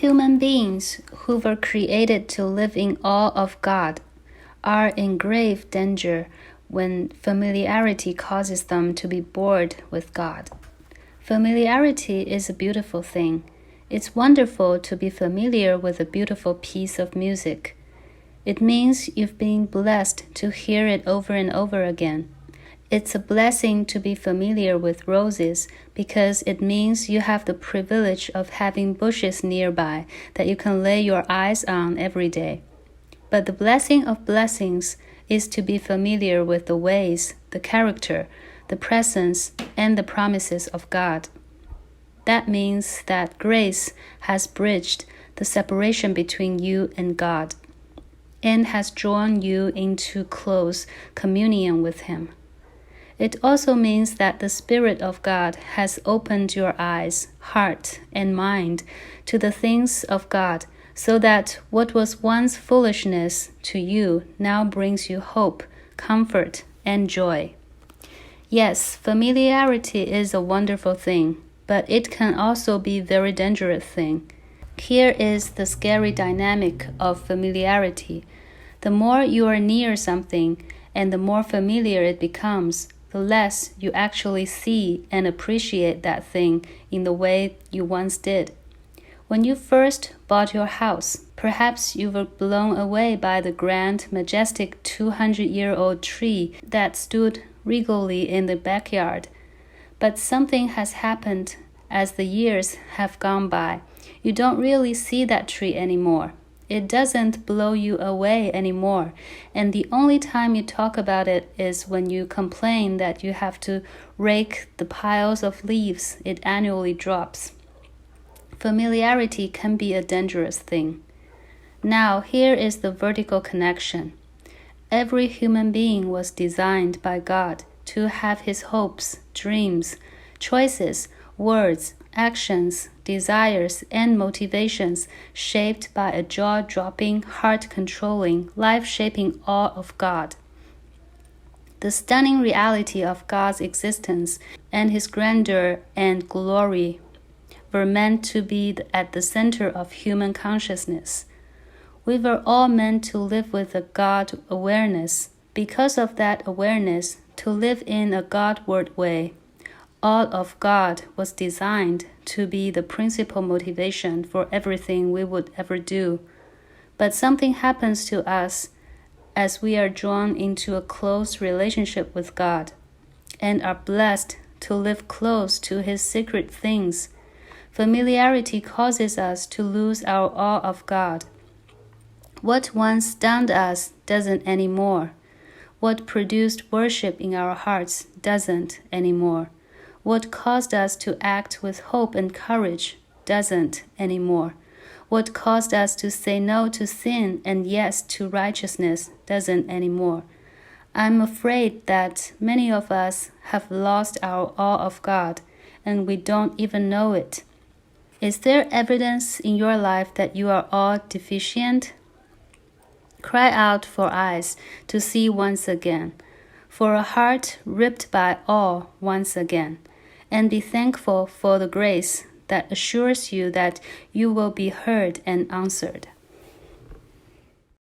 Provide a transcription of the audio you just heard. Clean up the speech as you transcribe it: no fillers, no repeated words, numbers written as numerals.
Human beings who were created to live in awe of God are in grave danger when familiarity causes them to be bored with God. Familiarity is a beautiful thing. It's wonderful to be familiar with a beautiful piece of music. It means you've been blessed to hear it over and over again. It's a blessing to be familiar with roses because it means you have the privilege of having bushes nearby that you can lay your eyes on every day. But the blessing of blessings is to be familiar with the ways, the character, the presence, and the promises of God. That means that grace has bridged the separation between you and God and has drawn you into close communion with Him. It also means that the Spirit of God has opened your eyes, heart, and mind to the things of God, so that what was once foolishness to you now brings you hope, comfort, and joy. Yes, familiarity is a wonderful thing, but it can also be a very dangerous thing. Here is the scary dynamic of familiarity. The more you are near something, and the more familiar it becomes, the less you actually see and appreciate that thing in the way you once did. When you first bought your house, perhaps you were blown away by the grand, majestic 200-year-old tree that stood regally in the backyard. But something has happened as the years have gone by. You don't really see that tree anymore. It doesn't blow you away anymore, and the only time you talk about it is when you complain that you have to rake the piles of leaves it annually drops. Familiarity can be a dangerous thing. Now, here is the vertical connection. Every human being was designed by God to have his hopes, dreams, choices, words, actions, desires, and motivations shaped by a jaw-dropping, heart-controlling, life-shaping awe of God. The stunning reality of God's existence and His grandeur and glory were meant to be at the center of human consciousness. We were all meant to live with a God awareness. Because of that awareness, to live in a Godward way. All of God was designed to be the principal motivation for everything we would ever do. But something happens to us as we are drawn into a close relationship with God and are blessed to live close to His secret things. Familiarity causes us to lose our awe of God. What once stunned us doesn't anymore. What produced worship in our hearts doesn't anymore. What caused us to act with hope and courage doesn't anymore. What caused us to say no to sin and yes to righteousness doesn't anymore. I'm afraid that many of us have lost our awe of God, and we don't even know it. Is there evidence in your life that you are awe deficient? Cry out for eyes to see once again, for a heart ripped by awe once again, and be thankful for the grace that assures you that you will be heard and answered.